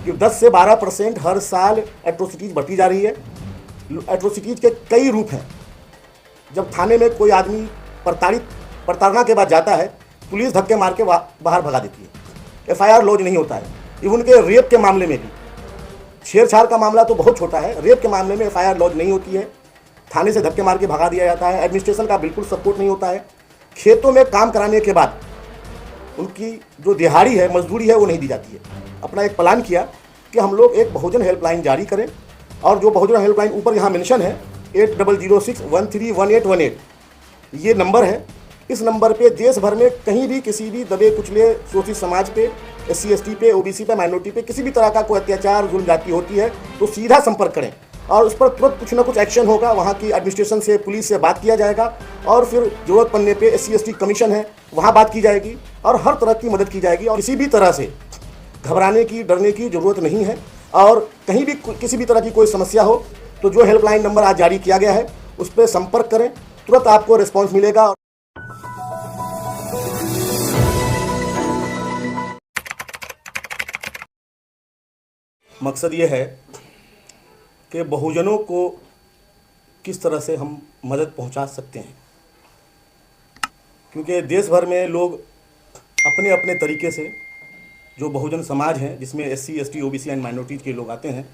कि 10 से 12% हर साल एट्रोसिटीज़ बढ़ती जा रही है। एट्रोसिटीज़ के कई रूप हैं। जब थाने में कोई आदमी प्रताड़ना के बाद जाता है, पुलिस धक्के मार के बाहर भगा देती है। FIR लॉन्च नहीं होता है। इवन के रेप के मामले में भी, छेड़छाड़ का मामला तो बहुत छोटा है, रेप के मामले में FIR लॉन्च नहीं होती है, थाने से धक्के मार के भगा दिया जाता है। एडमिनिस्ट्रेशन का बिल्कुल सपोर्ट नहीं होता है। खेतों में काम कराने के बाद उनकी जो दिहाड़ी है, मजदूरी है, वो नहीं दी जाती है। अपना एक प्लान किया कि हम लोग एक बहुजन हेल्पलाइन जारी करें, और जो बहुजन हेल्पलाइन ऊपर यहाँ मेंशन है 8006131818 ये नंबर है। इस नंबर पे देश भर में कहीं भी किसी भी दबे कुचले शोषित समाज पे, SC ST पे, OBC पे, माइनॉरिटी पे किसी भी तरह का कोई अत्याचार जुल्म जाती होती है तो सीधा संपर्क करें, और उस पर तुरंत कुछ ना कुछ एक्शन होगा। वहाँ की एडमिनिस्ट्रेशन से, पुलिस से बात किया जाएगा, और फिर ज़रूरत पड़ने पे SC ST कमीशन है, वहाँ बात की जाएगी, और हर तरह की मदद की जाएगी। और किसी भी तरह से घबराने की, डरने की ज़रूरत नहीं है। और कहीं भी किसी भी तरह की कोई समस्या हो तो जो हेल्पलाइन नंबर आज जारी किया गया है उस पर संपर्क करें, तुरंत आपको रिस्पॉन्स मिलेगा। मकसद ये है कि बहुजनों को किस तरह से हम मदद पहुंचा सकते हैं, क्योंकि देश भर में लोग अपने अपने तरीके से, जो बहुजन समाज हैं जिसमें SC ST OBC and minorities के लोग आते हैं,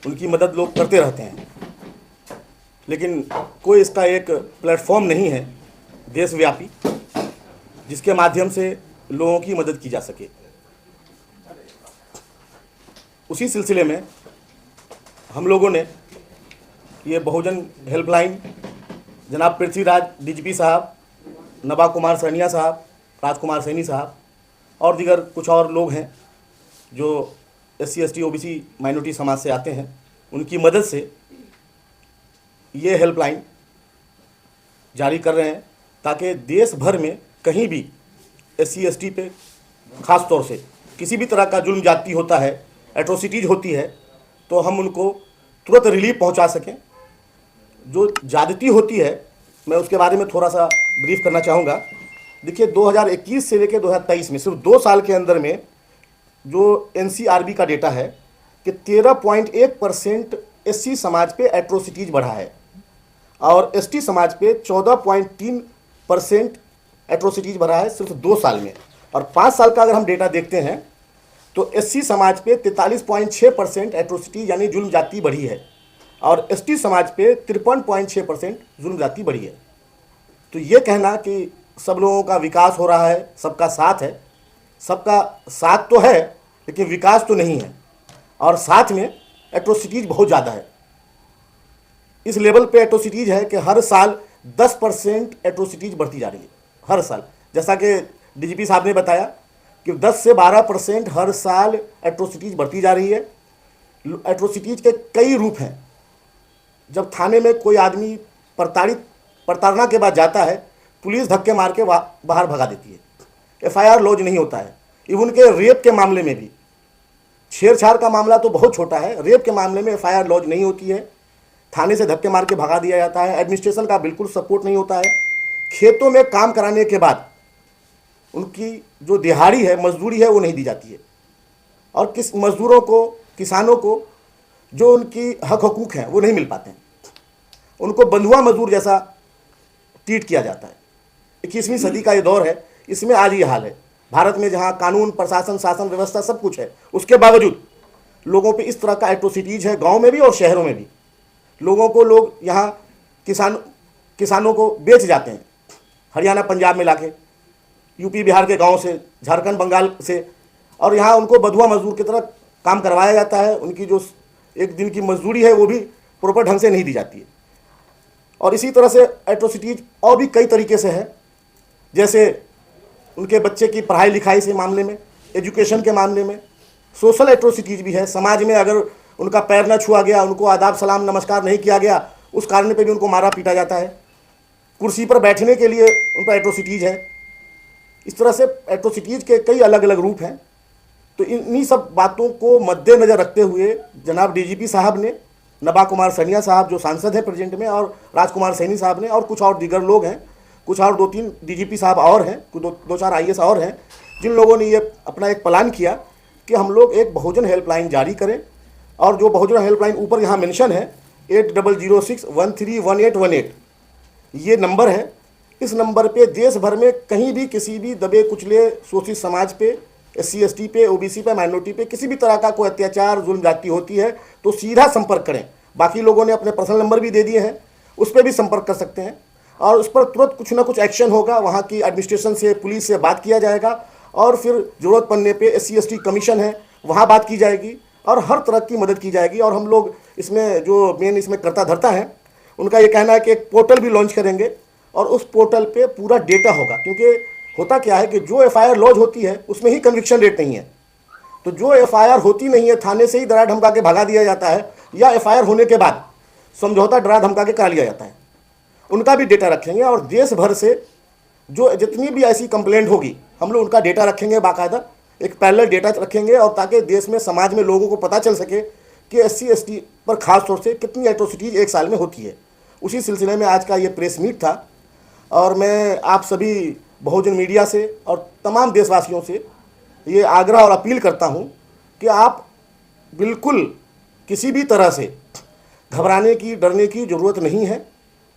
उनकी मदद लोग करते रहते हैं, लेकिन कोई इसका एक प्लेटफॉर्म नहीं है देशव्यापी जिसके माध्यम से लोगों की मदद की जा सके। उसी सिलसिले में हम लोगों ने ये बहुजन हेल्पलाइन जनाब पृथ्वीराज DGP साहब, नबा कुमार सैनिया साहब, राजकुमार सैनी साहब और दीगर कुछ और लोग हैं जो SC ST OBC माइनॉरिटी समाज से आते हैं, उनकी मदद से ये हेल्पलाइन जारी कर रहे हैं, ताकि देश भर में कहीं भी SC ST पे ख़ास तौर से किसी भी तरह का जुल्म जाती होता है, एट्रोसिटीज़ होती है, तो हम उनको तुरंत रिलीफ पहुंचा सकें। जो ज़्यादती होती है, मैं उसके बारे में थोड़ा सा ब्रीफ करना चाहूँगा। देखिए, 2021 से लेकर 2023 में सिर्फ 2 साल के अंदर में जो NCRB का डेटा है कि 13.1% SC समाज पे एट्रोसिटीज़ बढ़ा है, और ST समाज पे 14.3% एट्रोसिटीज़ बढ़ा है सिर्फ 2 साल में। और 5 साल का अगर हम डेटा देखते हैं तो SC समाज पे 43.6% एट्रोसिटी यानी जुल्म जाति बढ़ी है, और ST समाज पे 53.6% जुल्म जाति बढ़ी है। तो ये कहना कि सब लोगों का विकास हो रहा है, सबका साथ है, सबका साथ तो है लेकिन विकास तो नहीं है, और साथ में एट्रोसिटीज़ बहुत ज़्यादा है। इस लेवल पे एट्रोसिटीज़ है कि हर साल 10% एट्रोसिटीज़ बढ़ती जा रही है हर साल। जैसा कि DGP साहब ने बताया कि 10 से 12% हर साल एट्रोसिटीज़ बढ़ती जा रही है। एट्रोसिटीज़ के कई रूप हैं। जब थाने में कोई आदमी प्रताड़ना के बाद जाता है, पुलिस धक्के मार के बाहर भगा देती है। FIR लॉन्च नहीं होता है। इवन के रेप के मामले में भी, छेड़छाड़ का मामला तो बहुत छोटा है, रेप के मामले में FIR लॉन्च नहीं होती है, थाने से धक्के मार के भगा दिया जाता है। एडमिनिस्ट्रेशन का बिल्कुल सपोर्ट नहीं होता है। खेतों में काम कराने के बाद उनकी जो दिहाड़ी है, मजदूरी है, वो नहीं दी जाती है, और किस मजदूरों को, किसानों को जो उनकी हक हकूक़ हैं वो नहीं मिल पाते हैं। उनको बंधुआ मजदूर जैसा ट्रीट किया जाता है। 21वीं सदी का ये दौर है, इसमें आज ये हाल है। भारत में जहाँ कानून, प्रशासन, शासन व्यवस्था सब कुछ है, उसके बावजूद लोगों पे इस तरह का एट्रोसिटीज़ है, गांव में भी और शहरों में भी। लोग यहाँ किसानों को बेच जाते हैं, हरियाणा पंजाब में लाके, यूपी बिहार के गांव से, झारखंड बंगाल से, और यहाँ उनको बंधुआ मजदूर की तरह काम करवाया जाता है। उनकी जो एक दिन की मजदूरी है वो भी प्रॉपर ढंग से नहीं दी जाती है। और इसी तरह से एट्रोसिटीज़ और भी कई तरीके से है, जैसे उनके बच्चे की पढ़ाई लिखाई से मामले में, एजुकेशन के मामले में। सोशल एट्रोसिटीज़ भी है। समाज में अगर उनका पैर न छुआ गया, उनको आदाब सलाम नमस्कार नहीं किया गया, उस कारण पे भी उनको मारा पीटा जाता है। कुर्सी पर बैठने के लिए उन पर एट्रोसिटीज़ है। इस तरह से एट्रोसिटीज़ के कई अलग अलग रूप हैं। तो इन्हीं सब बातों को मद्देनज़र रखते हुए जनाब DGP साहब ने, नबा कुमार सैनिया साहब जो सांसद हैं प्रेजेंट में, और राजकुमार सैनी साहब ने, और कुछ और दीगर लोग हैं, कुछ और 2-3 DGP साहब और हैं, 2-4 IAS और हैं, जिन लोगों ने ये अपना एक प्लान किया कि हम लोग एक बहुजन हेल्पलाइन जारी करें, और जो बहुजन हेल्पलाइन ऊपर यहाँ मेंशन है 8006131818 ये नंबर है। इस नंबर पे देश भर में कहीं भी किसी भी दबे कुचले शोषित समाज पे, SC ST पे, OBC पे, माइनॉरिटी पे किसी भी तरह का कोई अत्याचार जुल्म जाति होती है तो सीधा संपर्क करें। बाकी लोगों ने अपने पर्सनल नंबर भी दे दिए हैं, उस पर भी संपर्क कर सकते हैं और उस पर तुरंत कुछ ना कुछ एक्शन होगा। वहाँ की एडमिनिस्ट्रेशन से, पुलिस से बात किया जाएगा और फिर ज़रूरत पड़ने पे SC ST कमीशन है वहाँ बात की जाएगी और हर तरह की मदद की जाएगी। और हम लोग इसमें जो मेन इसमें करता धरता है उनका ये कहना है कि एक पोर्टल भी लॉन्च करेंगे और उस पोर्टल पे पूरा डेटा होगा, क्योंकि होता क्या है कि जो FIR लॉन्च होती है उसमें ही कन्विक्शन रेट नहीं है। तो जो FIR होती नहीं है थाने से ही डरा धमका के भगा दिया जाता है, या FIR होने के बाद समझौता डरा धमका के करा लिया जाता है, उनका भी डेटा रखेंगे। और देश भर से जो जितनी भी ऐसी कंप्लेंट होगी हम लोग उनका डेटा रखेंगे, बाकायदा एक पैरेलल डेटा रखेंगे, और ताकि देश में समाज में लोगों को पता चल सके कि SC ST पर खास तौर से कितनी एट्रोसिटीज एक साल में होती है। उसी सिलसिले में आज का ये प्रेस मीट था और मैं आप सभी बहुजन मीडिया से और तमाम देशवासियों से ये आग्रह और अपील करता हूँ कि आप बिल्कुल किसी भी तरह से घबराने की, डरने की ज़रूरत नहीं है।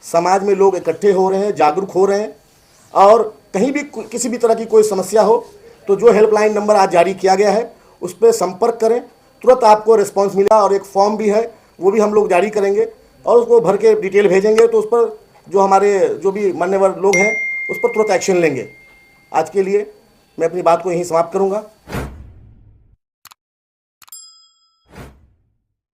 समाज में लोग इकट्ठे हो रहे हैं, जागरूक हो रहे हैं, और कहीं भी किसी भी तरह की कोई समस्या हो तो जो हेल्पलाइन नंबर आज जारी किया गया है उस पर संपर्क करें, तुरंत आपको रिस्पांस मिला। और एक फॉर्म भी है वो भी हम लोग जारी करेंगे और उसको भर के डिटेल भेजेंगे, तो उस पर जो हमारे जो भी मान्यवर लोग हैं उस पर तुरंत एक्शन लेंगे। आज के लिए मैं अपनी बात को यहीं समाप्त करूंगा।